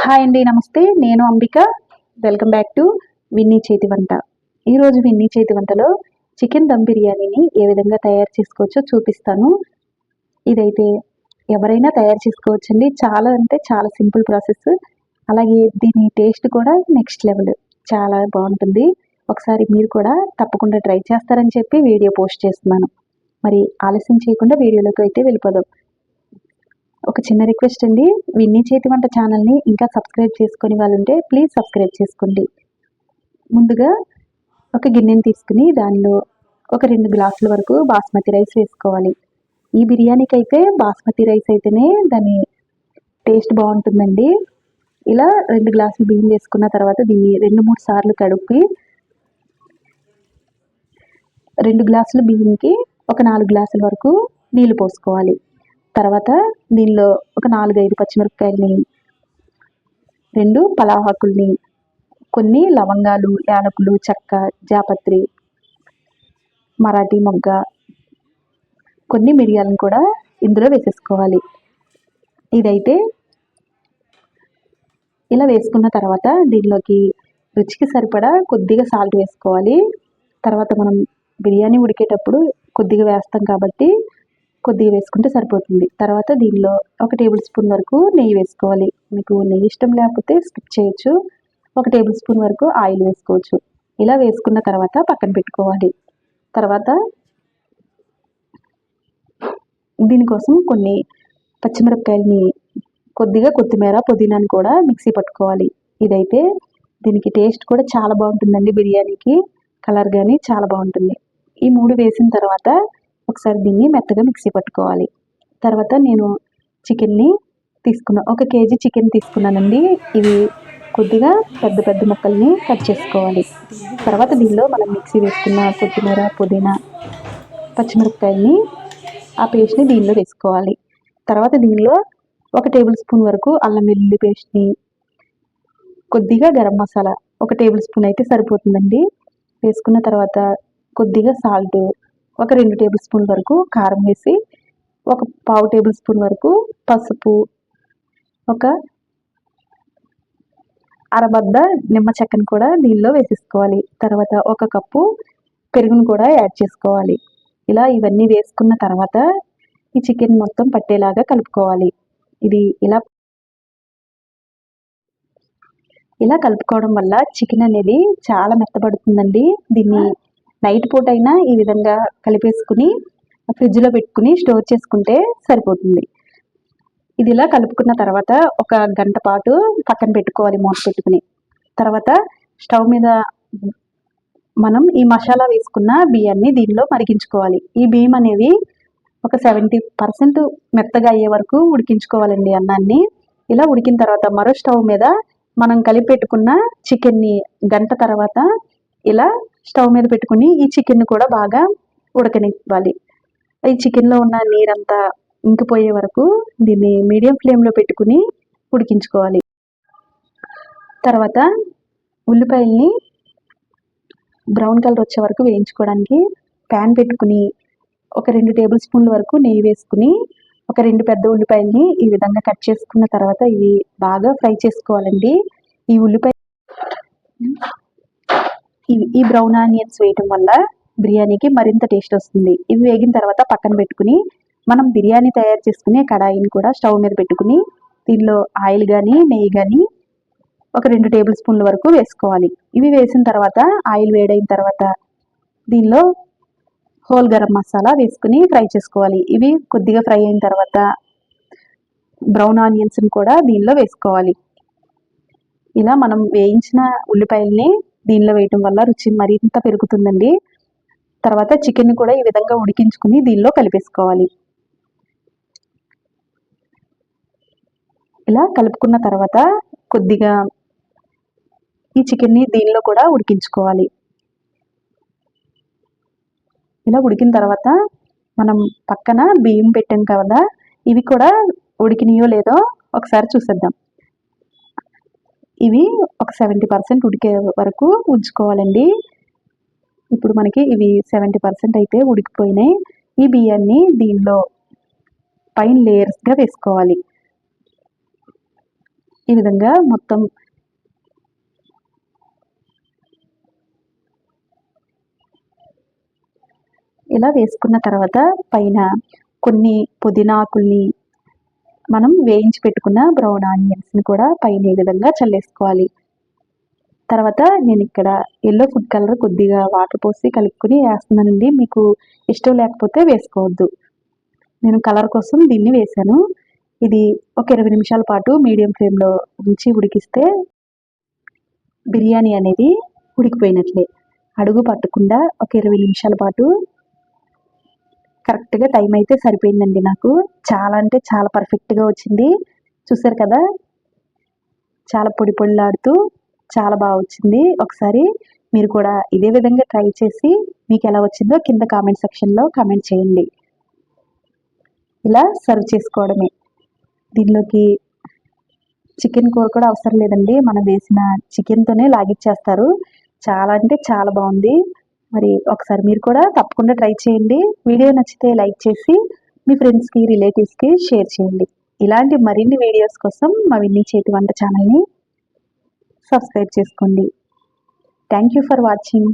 Hi అండి, నమస్తే. నేను Ambika. Welcome back to Vinny చేతి వంట. ఈరోజు విన్నీ చేతి వంటలో చికెన్ దమ్ బిర్యానీని ఏ విధంగా తయారు చేసుకోవచ్చో చూపిస్తాను. ఇదైతే ఎవరైనా తయారు చేసుకోవచ్చండి. చాలా అంటే చాలా సింపుల్ ప్రాసెస్. అలాగే దీని టేస్ట్ కూడా నెక్స్ట్ లెవెల్, చాలా బాగుంటుంది. ఒకసారి మీరు కూడా తప్పకుండా ట్రై చేస్తారని చెప్పి వీడియో పోస్ట్ చేస్తున్నాను. మరి ఆలస్యం చేయకుండా వీడియోలోకి అయితే వెళ్ళిపోదాం. ఒక చిన్న రిక్వెస్ట్ అండి, విన్నీ చేతి వంట ఛానల్ని ఇంకా సబ్స్క్రైబ్ చేసుకుని వాళ్ళు ఉంటే ప్లీజ్ సబ్స్క్రైబ్ చేసుకోండి. ముందుగా ఒక గిన్నెని తీసుకుని దానిలో ఒక 2 గ్లాసుల వరకు బాస్మతి రైస్ వేసుకోవాలి. ఈ బిర్యానీకి అయితే బాస్మతి రైస్ అయితేనే దాని టేస్ట్ బాగుంటుందండి. ఇలా 2 గ్లాసులు బియ్యం వేసుకున్న తర్వాత దీన్ని 2-3 సార్లు కడుక్కి 2 గ్లాసుల బియ్యంకి ఒక 4 గ్లాసుల వరకు నీళ్లు పోసుకోవాలి. తర్వాత దీనిలో ఒక 4-5 పచ్చిమిరపకాయలని, 2 పలావ్ ఆకుల్ని, కొన్ని లవంగాలు, యాలకులు, చెక్క, జాపత్రి, మరాఠీ మొగ్గ, కొన్ని మిరియాలను కూడా ఇందులో వేసేసుకోవాలి. ఇదైతే ఇలా వేసుకున్న తర్వాత దీనిలోకి రుచికి సరిపడా కొద్దిగా సాల్ట్ వేసుకోవాలి. తర్వాత మనం బిర్యానీ ఉడికేటప్పుడు కొద్దిగా వేస్తాం కాబట్టి కొద్దిగా వేసుకుంటే సరిపోతుంది. తర్వాత దీనిలో 1 టేబుల్ స్పూన్ వరకు నెయ్యి వేసుకోవాలి. మీకు నెయ్యి ఇష్టం లేకపోతే స్కిప్ చేయొచ్చు. 1 టేబుల్ స్పూన్ వరకు ఆయిల్ వేసుకోవచ్చు. ఇలా వేసుకున్న తర్వాత పక్కన పెట్టుకోవాలి. తర్వాత దీనికోసం కొన్ని పచ్చిమిరపకాయలని, కొద్దిగా కొత్తిమీర, పుదీనాని కూడా మిక్సీ పట్టుకోవాలి. ఇదైతే దీనికి టేస్ట్ కూడా చాలా బాగుంటుందండి. బిర్యానీకి కలర్ కానీ చాలా బాగుంటుంది. ఈ 3 వేసిన తర్వాత ఒకసారి దీన్ని మెత్తగా మిక్సీ పట్టుకోవాలి. తర్వాత నేను చికెన్ని తీసుకున్నా, 1 కేజీ చికెన్ తీసుకున్నానండి. ఇవి కొద్దిగా పెద్ద పెద్ద ముక్కల్ని కట్ చేసుకోవాలి. తర్వాత దీనిలో మనం మిక్సీ వేసుకున్న కొత్తిమీర, పుదీనా, పచ్చిమిరపకాయని, ఆ పేస్ట్ని దీనిలో వేసుకోవాలి. తర్వాత దీనిలో 1 టేబుల్ స్పూన్ వరకు అల్లం వెల్లుల్లి పేస్ట్ని, కొద్దిగా గరం మసాలా 1 టేబుల్ స్పూన్ అయితే సరిపోతుందండి వేసుకున్న తర్వాత కొద్దిగా సాల్ట్, ఒక 2 టేబుల్ స్పూన్ వరకు కారం వేసి, ఒక 1/2 టేబుల్ స్పూన్ వరకు పసుపు, ఒక అరబద్ద నిమ్మ చెక్కను కూడా దీనిలో వేసేసుకోవాలి. తర్వాత 1 కప్పు పెరుగును కూడా యాడ్ చేసుకోవాలి. ఇలా ఇవన్నీ వేసుకున్న తర్వాత ఈ చికెన్ మొత్తం పట్టేలాగా కలుపుకోవాలి. ఇది ఇలా కలుపుకోవడం వల్ల చికెన్ అనేది చాలా మెత్తబడుతుందండి. దీన్ని నైట్ పూట అయినా ఈ విధంగా కలిపేసుకుని ఫ్రిడ్జ్లో పెట్టుకుని స్టోర్ చేసుకుంటే సరిపోతుంది. ఇది ఇలా కలుపుకున్న తర్వాత 1 గంట పాటు పక్కన పెట్టుకోవాలి మూత పెట్టుకుని. తర్వాత స్టవ్ మీద మనం ఈ మసాలా వేసుకున్న బియ్యాన్ని దీనిలో మరిగించుకోవాలి. ఈ బియ్యం అనేవి ఒక 70% మెత్తగా అయ్యే వరకు ఉడికించుకోవాలండి అన్నాన్ని. ఇలా ఉడికిన తర్వాత మరో స్టవ్ మీద మనం కలిపి పెట్టుకున్న చికెన్ని గంట తర్వాత ఇలా స్టవ్ మీద పెట్టుకుని ఈ చికెన్ కూడా బాగా ఉడకనివ్వాలి. ఈ చికెన్లో ఉన్న నీరంతా ఇంకిపోయే వరకు దీన్ని మీడియం ఫ్లేమ్లో పెట్టుకుని ఉడికించుకోవాలి. తర్వాత ఉల్లిపాయల్ని బ్రౌన్ కలర్ వచ్చే వరకు వేయించుకోవడానికి ప్యాన్ పెట్టుకుని ఒక 2 టేబుల్ స్పూన్ల వరకు నెయ్యి వేసుకుని ఒక 2 పెద్ద ఉల్లిపాయల్ని ఈ విధంగా కట్ చేసుకున్న తర్వాత ఇవి బాగా ఫ్రై చేసుకోవాలండి. ఈ బ్రౌన్ ఆనియన్స్ వేయటం వల్ల బిర్యానీకి మరింత టేస్ట్ వస్తుంది. ఇవి వేగిన తర్వాత పక్కన పెట్టుకుని మనం బిర్యానీ తయారు చేసుకునే కడాయిని కూడా స్టవ్ మీద పెట్టుకుని దీనిలో ఆయిల్ కానీ నెయ్యి కానీ ఒక 2 టేబుల్ స్పూన్ల వరకు వేసుకోవాలి. ఇవి వేసిన తర్వాత ఆయిల్ వేడైన తర్వాత దీనిలో హోల్ గరం మసాలా వేసుకుని ఫ్రై చేసుకోవాలి. ఇవి కొద్దిగా ఫ్రై అయిన తర్వాత బ్రౌన్ ఆనియన్స్ని కూడా దీనిలో వేసుకోవాలి. ఇలా మనం వేయించిన ఉల్లిపాయల్ని దీనిలో వేయటం వల్ల రుచి మరింత పెరుగుతుందండి. తర్వాత చికెన్ కూడా ఈ విధంగా ఉడికించుకుని దీనిలో కలిపేసుకోవాలి. ఇలా కలుపుకున్న తర్వాత కొద్దిగా ఈ చికెన్ని దీనిలో కూడా ఉడికించుకోవాలి. ఇలా ఉడికిన తర్వాత మనం పక్కన బియ్యం పెట్టాం కదా, ఇవి కూడా ఉడికినాయో లేదో ఒకసారి చూసేద్దాం. ఇవి ఒక 70% ఉడికే వరకు ఉంచుకోవాలండి. ఇప్పుడు మనకి ఇవి 70% అయితే ఉడికిపోయినాయి. ఈ బియ్యాన్ని దీనిలో పైన లేయర్స్గా వేసుకోవాలి. ఈ విధంగా మొత్తం ఇలా వేసుకున్న తర్వాత పైన కొన్ని పుదీనాకుల్ని మనం వేయించి పెట్టుకున్న బ్రౌన్ ఆనియన్స్ని కూడా పైన ఈ విధంగా చల్లేసుకోవాలి. తర్వాత నేను ఇక్కడ ఎల్లో ఫుడ్ కలర్ కొద్దిగా వాటర్ పోసి కలుపుకొని వేస్తున్నానండి. మీకు ఇష్టం లేకపోతే వేసుకోవద్దు. నేను కలర్ కోసం దీన్ని వేశాను. ఇది ఒక 20 నిమిషాల పాటు మీడియం ఫ్లేమ్లో ఉంచి ఉడికిస్తే బిర్యానీ అనేది ఉడికిపోయినట్లే. అడుగు పట్టకుండా ఒక 20 నిమిషాల పాటు కరెక్ట్గా టైం అయితే సరిపోయిందండి నాకు. చాలా అంటే చాలా పర్ఫెక్ట్గా వచ్చింది. చూసారు కదా, చాలా పొడి పొడిలాడుతూ చాలా బాగా వచ్చింది. ఒకసారి మీరు కూడా ఇదే విధంగా ట్రై చేసి మీకు ఎలా వచ్చిందో కింద కామెంట్ సెక్షన్లో కామెంట్ చేయండి. ఇలా సర్వ్ చేసుకోవడమే. దీనిలోకి చికెన్ కూర కూడా అవసరం లేదండి, మనం వేసిన చికెన్తోనే లాగిచ్చేస్తారు. చాలా అంటే చాలా బాగుంది. మరి ఒకసారి మీరు కూడా తప్పకుండా ట్రై చేయండి. వీడియో నచ్చితే లైక్ చేసి మీ ఫ్రెండ్స్కి రిలేటివ్స్కి షేర్ చేయండి. ఇలాంటి మరిన్ని వీడియోస్ కోసం మా విన్నీ చేతి వంట ఛానల్ని సబ్స్క్రైబ్ చేసుకోండి. Thank you for watching.